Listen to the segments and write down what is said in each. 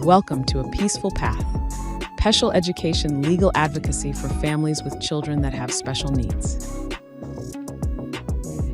Welcome to A Peaceful Path, special education legal advocacy for families with children that have special needs.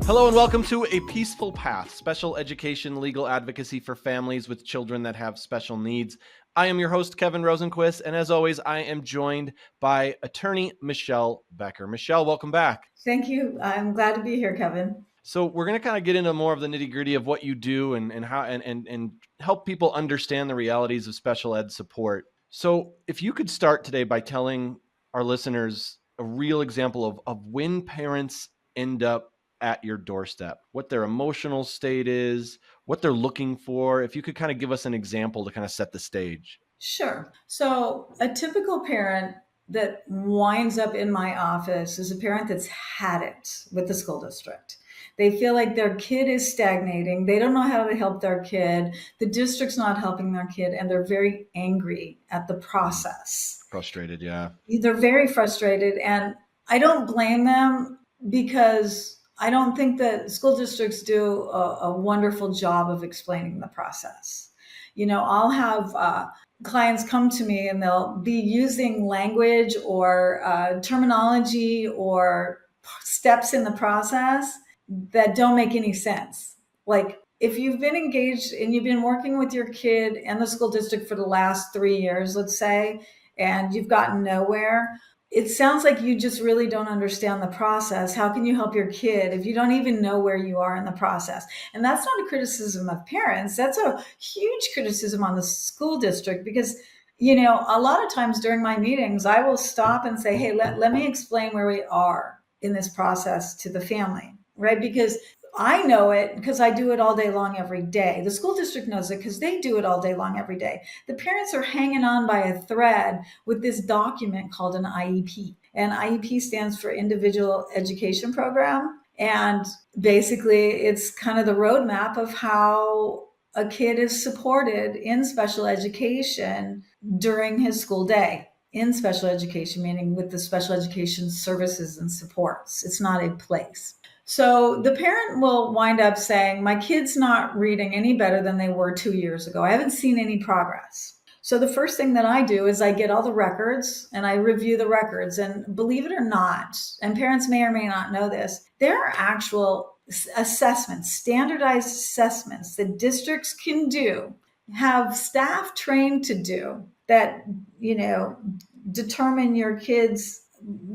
Hello and welcome to A Peaceful Path, special education legal advocacy for families with children that have special needs. I am your host, Kevin Rosenquist, and as always, I am joined by attorney Michelle Becker. Michelle, welcome back. Thank you. I'm glad to be here, Kevin. So we're going to kind of get into more of the nitty-gritty of what you do and how and help people understand the realities of special ed support. So if you could start today by telling our listeners a real example of when parents end up at your doorstep, what their emotional state is, what they're looking for. If you could kind of give us an example to kind of set the stage. Sure. So a typical parent that winds up in my office is a parent that's had it with the school district. They feel like their kid is stagnating. They don't know how to help their kid. The district's not helping their kid, and they're very angry at the process. Frustrated, yeah. They're very frustrated, and I don't blame them because I don't think that school districts do a wonderful job of explaining the process. You know, I'll have clients come to me and they'll be using language or terminology or steps in the process that don't make any sense. Like if you've been engaged and you've been working with your kid and the school district for the last 3 years, let's say, and you've gotten nowhere, it sounds like you just really don't understand the process. How can you help your kid if you don't even know where you are in the process? And that's not a criticism of parents. That's a huge criticism on the school district because, you know, a lot of times during my meetings, I will stop and say, hey, let me explain where we are in this process to the family, right? Because I know it because I do it all day long every day. The school district knows it because they do it all day long every day. The parents are hanging on by a thread with this document called an IEP. And IEP stands for Individual Education Program. And basically, it's kind of the roadmap of how a kid is supported in special education during his school day. In special education, meaning with the special education services and supports. It's not a place. So the parent will wind up saying, my kid's not reading any better than they were 2 years ago. I haven't seen any progress. So the first thing that I do is I get all the records and I review the records. And believe it or not, and parents may or may not know this, there are actual assessments, standardized assessments that districts can do, have staff trained to do that, you know, determine your kid's,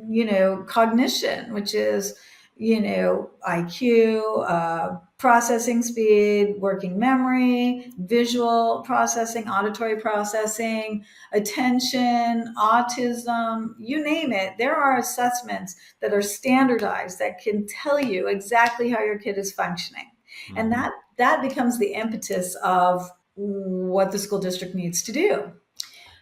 you know, cognition, which is, you know, IQ, processing speed, working memory, visual processing, auditory processing, attention, autism, you name it. There are assessments that are standardized that can tell you exactly how your kid is functioning. Mm-hmm. And that becomes the impetus of what the school district needs to do.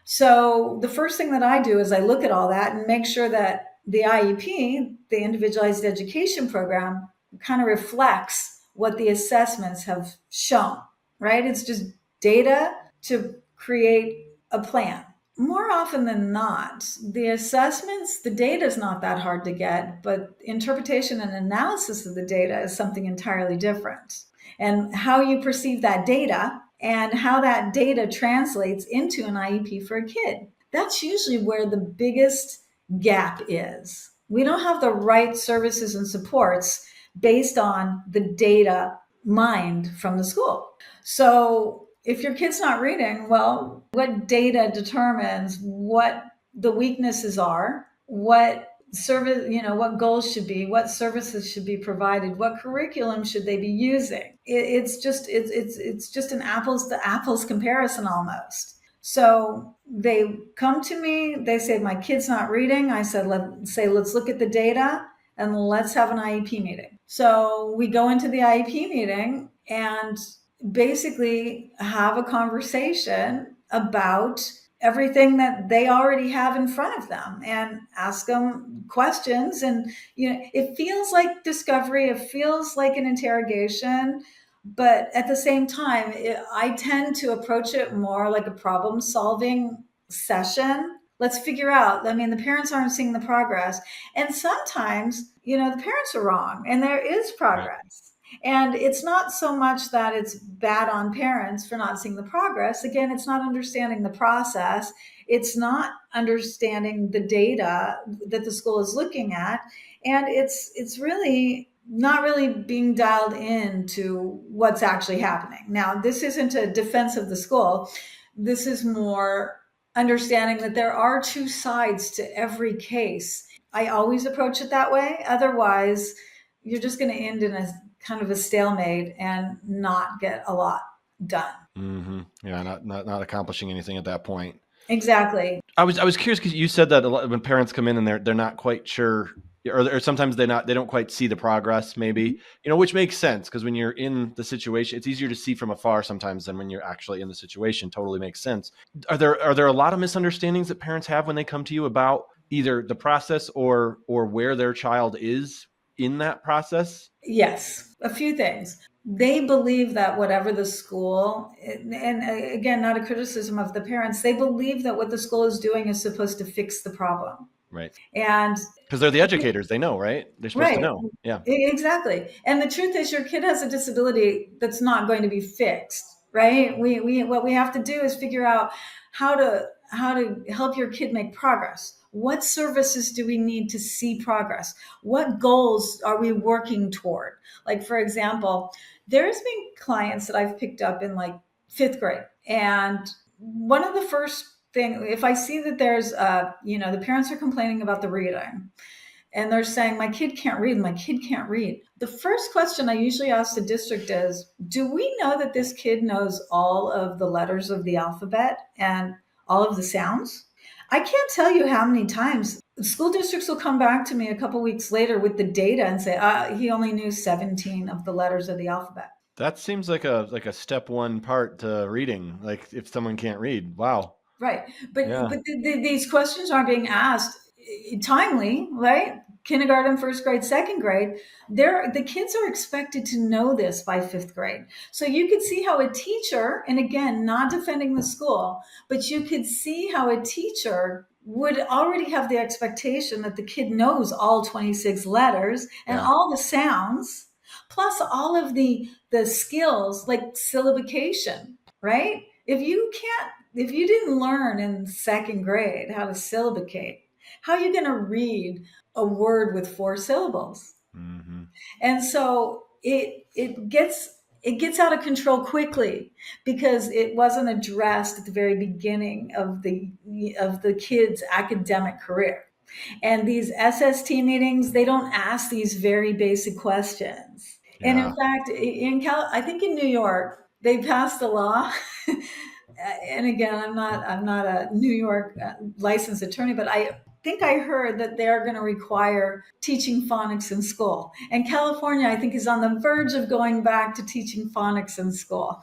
So the first thing that I do is I look at all that and make sure that the IEP, the Individualized Education Program, kind of reflects what the assessments have shown, right? It's just data to create a plan. More often than not, the assessments, the data is not that hard to get, but interpretation and analysis of the data is something entirely different. And how you perceive that data and how that data translates into an IEP for a kid, that's usually where the biggest gap is. We don't have the right services and supports based on the data mined from the school. So if your kid's not reading, well, what data determines what the weaknesses are, what service, you know, what goals should be, what services should be provided, what curriculum should they be using? It's just an apples to apples comparison almost. So they come to me, they say, my kid's not reading. I said, let's look at the data and let's have an IEP meeting. So we go into the IEP meeting and basically have a conversation about everything that they already have in front of them and ask them questions. And, you know, it feels like discovery, it feels like an interrogation. But at the same time, I tend to approach it more like a problem-solving session. Let's figure out, I mean, the parents aren't seeing the progress. And sometimes, you know, the parents are wrong and there is progress. And it's not so much that it's bad on parents for not seeing the progress. Again, it's not understanding the process. It's not understanding the data that the school is looking at. And it's really not really being dialed into what's actually happening. Now, this isn't a defense of the school. This is more understanding that there are two sides to every case. I always approach it that way. Otherwise, you're just going to end in a kind of a stalemate and not get a lot done. Mm-hmm. Yeah, not accomplishing anything at that point. Exactly. I was curious because you said that a lot, when parents come in and they're not quite sure, or sometimes they don't quite see the progress, maybe, which makes sense because when you're in the situation, it's easier to see from afar sometimes than when you're actually in the situation. Totally makes sense. Are there a lot of misunderstandings that parents have when they come to you about either the process or where their child is in that process? Yes, a few things. They believe that whatever the school, and again, not a criticism of the parents, they believe that what the school is doing is supposed to fix the problem. Right. And Because they're the educators, they know, right? They're supposed to right, know. Yeah. exactly. And the truth is, your kid has a disability that's not going to be fixed, right? We what we have to do is figure out how to help your kid make progress. What services do we need to see progress? What goals are we working toward? Like, for example, there's been clients that I've picked up in like fifth grade, and one of the first thing, if I see that there's the parents are complaining about the reading, and they're saying, my kid can't read. The first question I usually ask the district is, do we know that this kid knows all of the letters of the alphabet and all of the sounds? I can't tell you how many times school districts will come back to me a couple weeks later with the data and say, he only knew 17 of the letters of the alphabet. That seems like a step one part to reading. Like if someone can't read, wow. Right. But Yeah. these questions aren't being asked timely, right? Kindergarten, first grade, second grade, the kids are expected to know this by fifth grade. So you could see how a teacher, and again, not defending the school, but you could see how a teacher would already have the expectation that the kid knows all 26 letters and all the sounds, plus all of the skills like syllabication, right? If you didn't learn in second grade how to syllabicate, how are you going to read a word with 4 syllables? Mm-hmm. And so it gets out of control quickly because it wasn't addressed at the very beginning of the kid's academic career. And these SST meetings, they don't ask these very basic questions. And in Yeah. fact, I think in New York, they passed a law. And again, I'm not a New York licensed attorney, but I think I heard that they're going to require teaching phonics in school. And California, I think, is on the verge of going back to teaching phonics in school.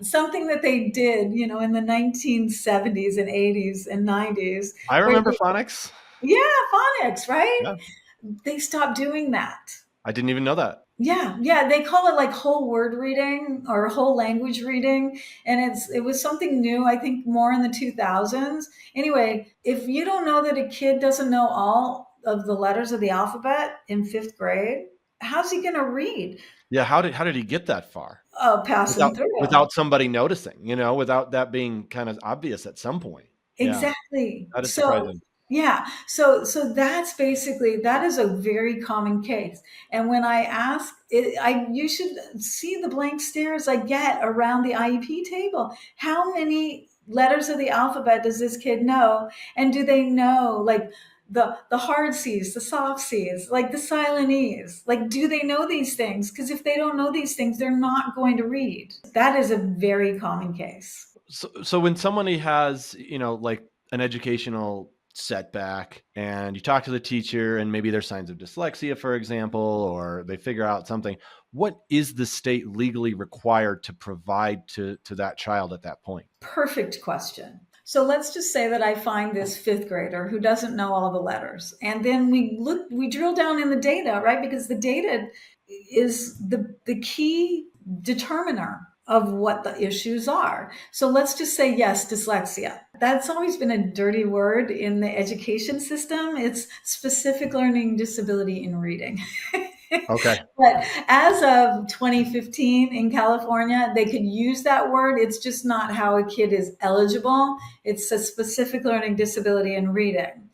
Something that they did, in the 1970s and 80s and 90s. I remember phonics. Yeah, phonics, right? Yeah. They stopped doing that. I didn't even know that. Yeah, they call it like whole word reading or whole language reading, and it was something new, I think, more in the 2000s. Anyway, if you don't know that a kid doesn't know all of the letters of the alphabet in fifth grade, how's he going to read? Yeah, how did he get that far? Passing through without somebody noticing, without that being kind of obvious at some point. Exactly. Yeah, that is surprising. Yeah. So that's basically, that is a very common case. And when I ask it, you should see the blank stares I get around the IEP table. How many letters of the alphabet does this kid know? And do they know like the hard C's, the soft C's, like the silent E's? Like, do they know these things? Because if they don't know these things, they're not going to read. That is a very common case. So when somebody has, like an educational setback and you talk to the teacher and maybe there's signs of dyslexia, for example, or they figure out something, what is the state legally required to provide to that child at that point? Perfect question. So let's just say that I find this fifth grader who doesn't know all the letters. And then we drill down in the data, right? Because the data is the key determiner of what the issues are. So let's just say, yes, dyslexia. That's always been a dirty word in the education system. It's specific learning disability in reading. Okay. But as of 2015 in California, they could use that word. It's just not how a kid is eligible. It's a specific learning disability in reading.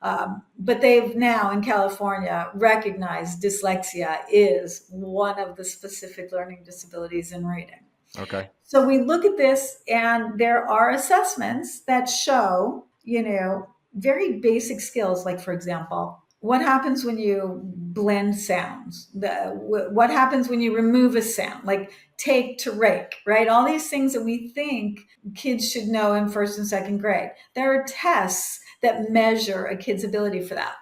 But they've now in California recognized dyslexia is one of the specific learning disabilities in reading. Okay. So we look at this, and there are assessments that show, very basic skills. Like, for example, what happens when you blend sounds? What happens when you remove a sound? Like take to rake, right? All these things that we think kids should know in first and second grade. There are tests that measure a kid's ability for that.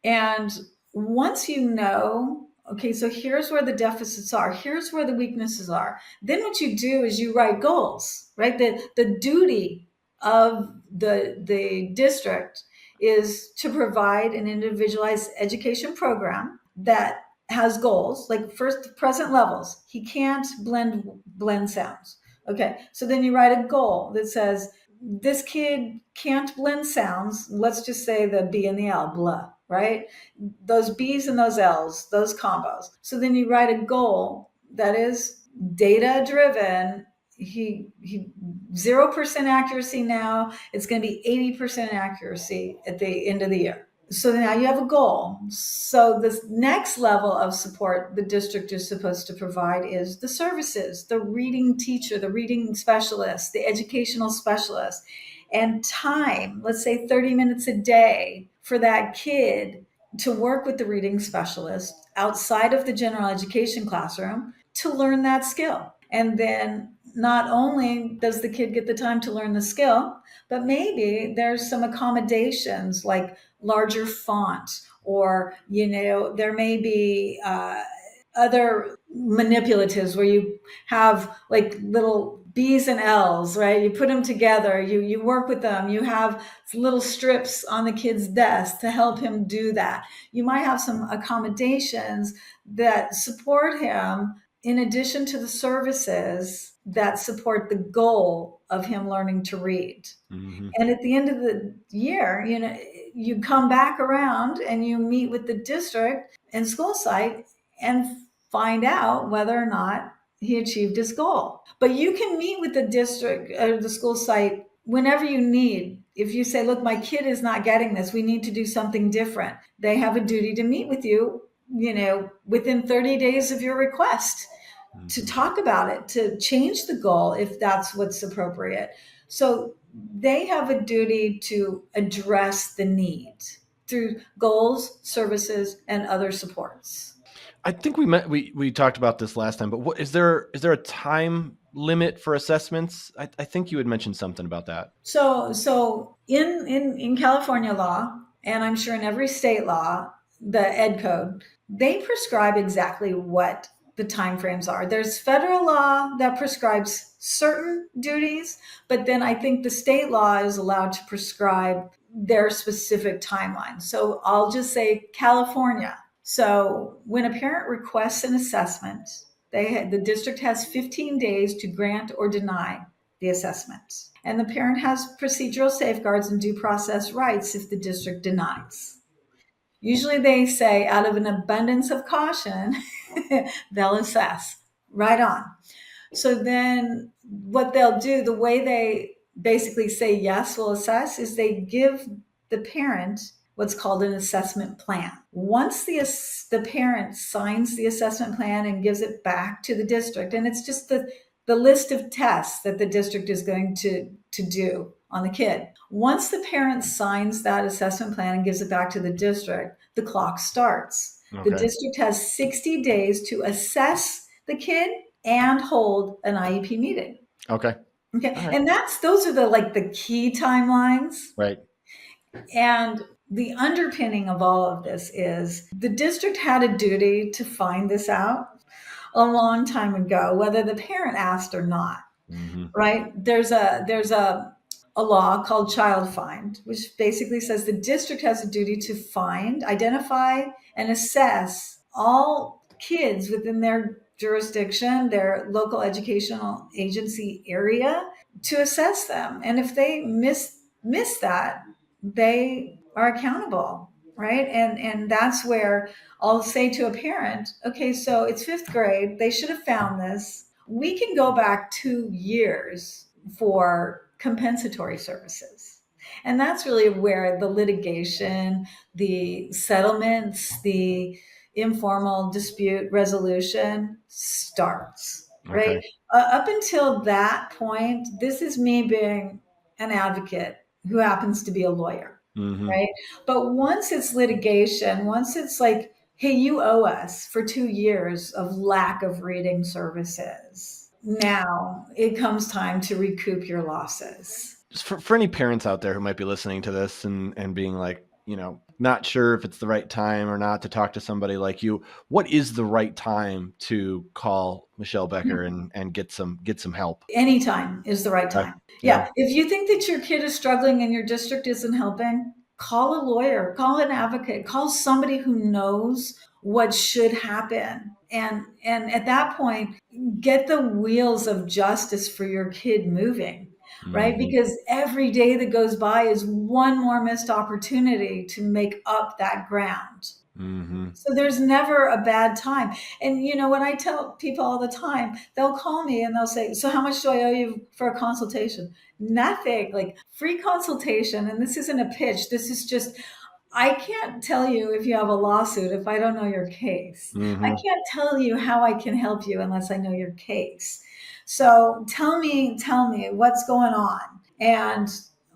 And once you know, okay, so here's where the deficits are, here's where the weaknesses are, then what you do is you write goals, right? The duty of the district is to provide an individualized education program that has goals, like first present levels. He can't blend sounds. Okay, so then you write a goal that says this kid can't blend sounds. Let's just say the B and the L, blah, right? Those B's and those L's, those combos. So then you write a goal that is data driven. He 0% accuracy now. It's going to be 80% accuracy at the end of the year. So now you have a goal. So this next level of support the district is supposed to provide is the services, the reading teacher, the reading specialist, the educational specialist, and time, let's say 30 minutes a day for that kid to work with the reading specialist outside of the general education classroom to learn that skill. And then not only does the kid get the time to learn the skill, but maybe there's some accommodations like larger font, or there may be other manipulatives where you have like little B's and L's, right? You put them together, you work with them, you have little strips on the kid's desk to help him do that. You might have some accommodations that support him in addition to the services that support the goal of him learning to read. Mm-hmm. And at the end of the year, you come back around and you meet with the district and school site and find out whether or not he achieved his goal. But you can meet with the district or the school site whenever you need. If you say, look, my kid is not getting this, we need to do something different. They have a duty to meet with you, within 30 days of your request, to talk about it, to change the goal if that's what's appropriate. So they have a duty to address the need through goals, services, and other supports. I think we talked about this last time, but is there a time limit for assessments? I think you had mentioned something about that. So in California law, and I'm sure in every state law, the Ed Code, they prescribe exactly what the timeframes are. There's federal law that prescribes certain duties, but then I think the state law is allowed to prescribe their specific timeline. So I'll just say California. So when a parent requests an assessment, the district has 15 days to grant or deny the assessment. And the parent has procedural safeguards and due process rights if the district denies. Usually they say, out of an abundance of caution, they'll assess. Right on. So then what they'll do, the way they basically say yes, we'll assess, is they give the parent what's called an assessment plan. Once the parent signs the assessment plan and gives it back to the district, and it's just the list of tests that the district is going to do on the kid. Once the parent signs that assessment plan and gives it back to the district, the clock starts. Okay. The district has 60 days to assess the kid and hold an IEP meeting. Okay. Right. And those are the key timelines. Right. And the underpinning of all of this is the district had a duty to find this out a long time ago, whether the parent asked or not. Mm-hmm. Right? There's a law called Child Find, which basically says the district has a duty to find, identify, and assess all kids within their jurisdiction, their local educational agency area, to assess them. And if they miss that, they are accountable right? And that's where I'll say to a parent, okay, so it's fifth grade, they should have found this. We can go back 2 years for compensatory services. And that's really where the litigation, the settlements, the informal dispute resolution starts, right? Okay. Up until that point, this is me being an advocate who happens to be a lawyer, Mm-hmm. right? But once it's litigation, once it's like, hey, you owe us for 2 years of lack of reading services, now it comes time to recoup your losses. Just for any parents out there who might be listening to this and being like, not sure if it's the right time or not to talk to somebody like you, what is the right time to call Michelle Becker and get some help? Anytime is the right Okay. time. Yeah. Yeah. If you think that your kid is struggling and your district isn't helping, call a lawyer, call an advocate, call somebody who knows what should happen. And at that point, get the wheels of justice for your kid moving. Right? Mhm. Because every day that goes by is one more missed opportunity to make up that ground. Mhm. So there's never a bad time. And what I tell people all the time, they'll call me and they'll say, so how much do I owe you for a consultation? Nothing, like free consultation. And this isn't a pitch. This is just, I can't tell you if you have a lawsuit if I don't know your case. I Mhm. can't tell you how I can help you unless I know your case. So tell me what's going on. And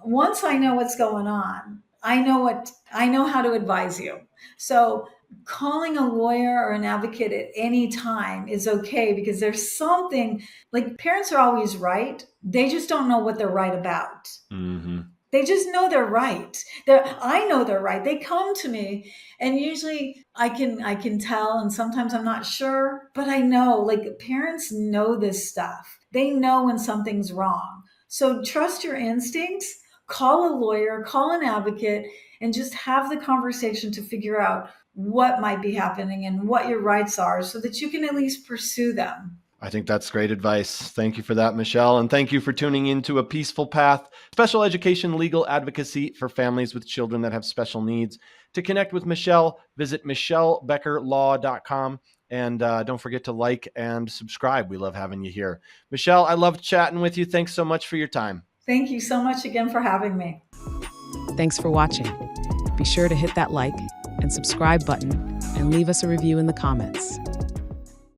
once I know what's going on, I know how to advise you. So calling a lawyer or an advocate at any time is okay, because there's something, like, parents are always right. They just don't know what they're right about. Mhm. They just know they're right. I know they're right. They come to me, and usually I can tell, and sometimes I'm not sure, but I know, like, parents know this stuff. They know when something's wrong. So trust your instincts, call a lawyer, call an advocate, and just have the conversation to figure out what might be happening and what your rights are so that you can at least pursue them. I think that's great advice. Thank you for that, Michelle. And thank you for tuning into A Peaceful Path, special education legal advocacy for families with children that have special needs. To connect with Michelle, visit michellebeckerlaw.com. And don't forget to like and subscribe. We love having you here. Michelle, I loved chatting with you. Thanks so much for your time. Thank you so much again for having me. Thanks for watching. Be sure to hit that like and subscribe button and leave us a review in the comments.